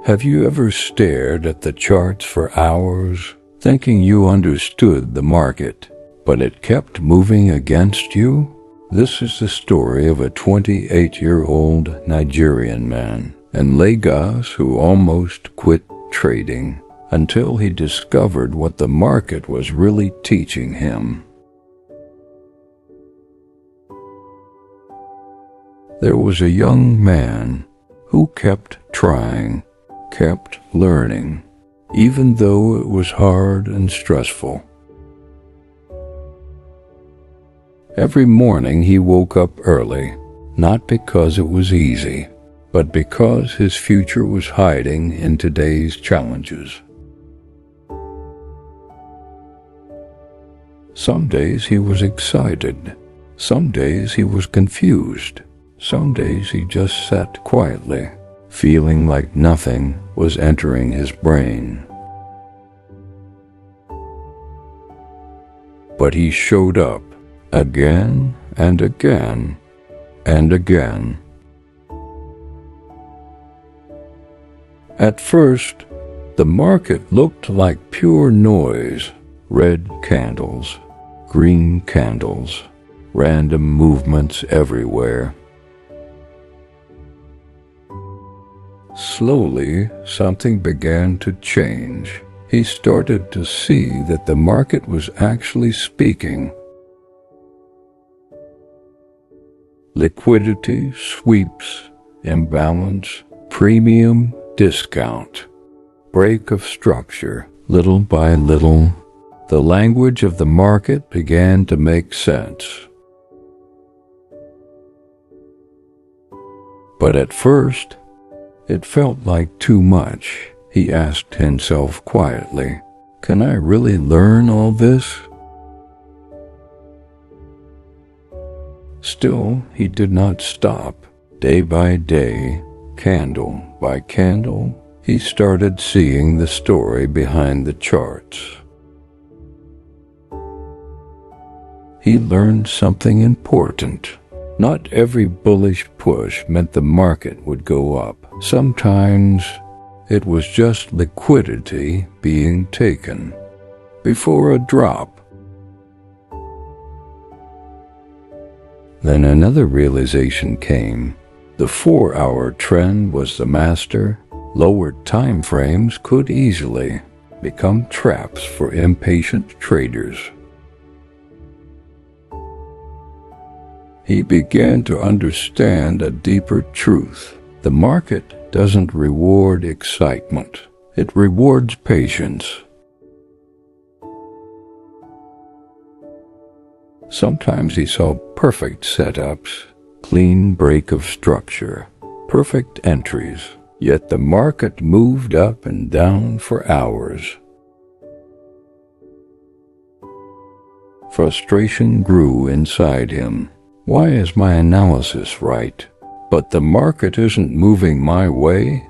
Have you ever stared at the charts for hours, thinking you understood the market, but it kept moving against you? This is the story of a 28-year-old Nigerian man in Lagos who almost quit trading until he discovered what the market was really teaching him. There was a young man who kept trying, kept learning, even though it was hard and stressful. Every morning he woke up early, not because it was easy, but because his future was hiding in today's challenges. Some days he was excited, some days he was confused, some days he just sat quietly, feeling like nothing was entering his brain. But he showed up again and again and again. At first, the market looked like pure noise, red candles, green candles, random movements everywhere. Slowly, something began to change. He started to see that the market was actually speaking. Liquidity, sweeps, imbalance, premium, discount, break of structure. Little by little, the language of the market began to make sense. But at first, it felt like too much. He asked himself quietly, "Can I really learn all this?" Still, he did not stop. Day by day, candle by candle, he started seeing the story behind the charts. He learned something important. Not every bullish push meant the market would go up. Sometimes it was just liquidity being taken before a drop. Then another realization came. The 4-hour trend was the master. Lower time frames could easily become traps for impatient traders. He began to understand a deeper truth. The market doesn't reward excitement. It rewards patience. Sometimes he saw perfect setups, clean break of structure, perfect entries, yet the market moved up and down for hours. Frustration grew inside him. Why is my analysis right, but the market isn't moving my way?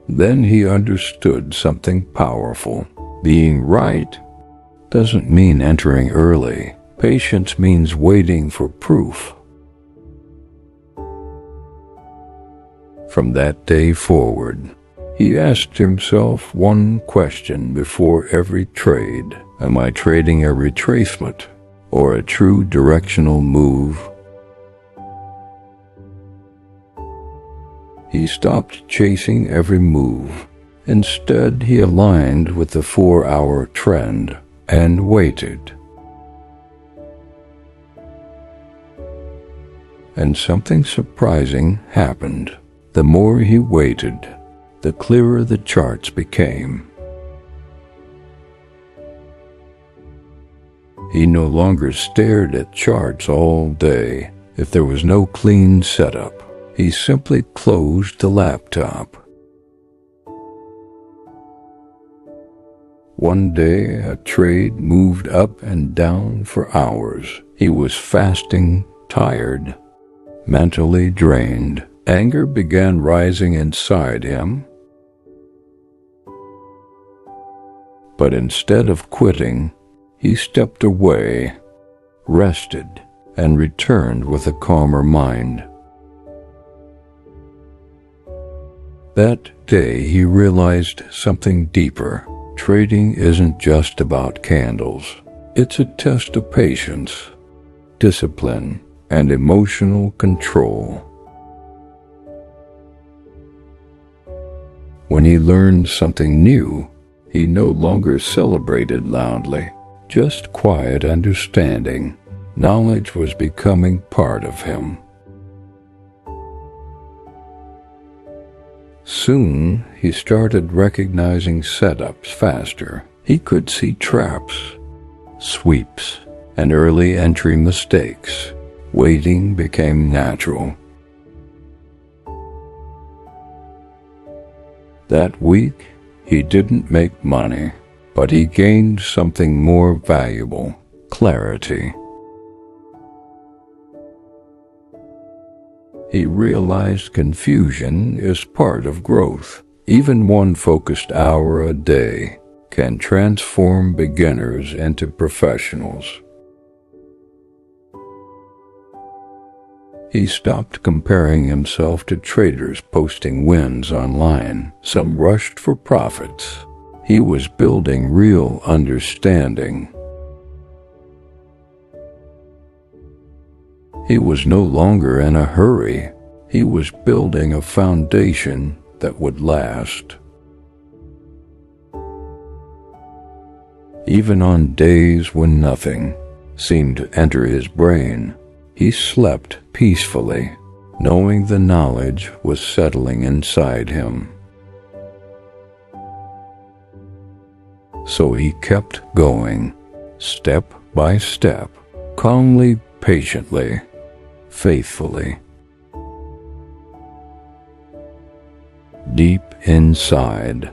Then he understood something powerful. Being right doesn't mean entering early. Patience means waiting for proof. From that day forward, he asked himself one question before every trade. Am I trading a retracement or a true directional move? He stopped chasing every move. Instead, he aligned with the 4-hour trend and waited. And something surprising happened. The more he waited, the clearer the charts became. He no longer stared at charts all day. If there was no clean setup, he simply closed the laptop. One day, a trade moved up and down for hours. He was fasting, tired, mentally drained. Anger began rising inside him. But instead of quitting, he stepped away, rested, and returned with a calmer mind. That day he realized something deeper. Trading isn't just about candles. It's a test of patience, discipline, and emotional control. When he learned something new, he no longer celebrated loudly, just quiet understanding. Knowledge was becoming part of him. Soon, he started recognizing setups faster. He could see traps, sweeps, and early entry mistakes. Waiting became natural. That week, he didn't make money, but he gained something more valuable: clarity. He realized confusion is part of growth. Even one focused hour a day can transform beginners into professionals. He stopped comparing himself to traders posting wins online. Some rushed for profits. He was building real understanding. He was no longer in a hurry. He was building a foundation that would last. Even on days when nothing seemed to enter his brain, he slept peacefully, knowing the knowledge was settling inside him. So he kept going, step by step, calmly, patiently, faithfully. Deep inside,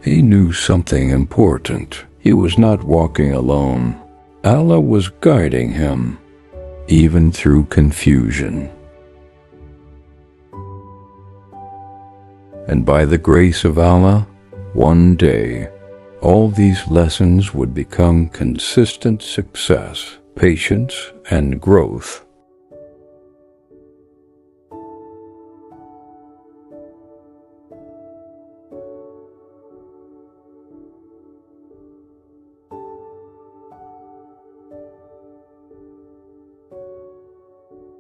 he knew something important. He was not walking alone. Allah was guiding him, even through confusion. And by the grace of Allah, one day, all these lessons would become consistent success, patience, and growth.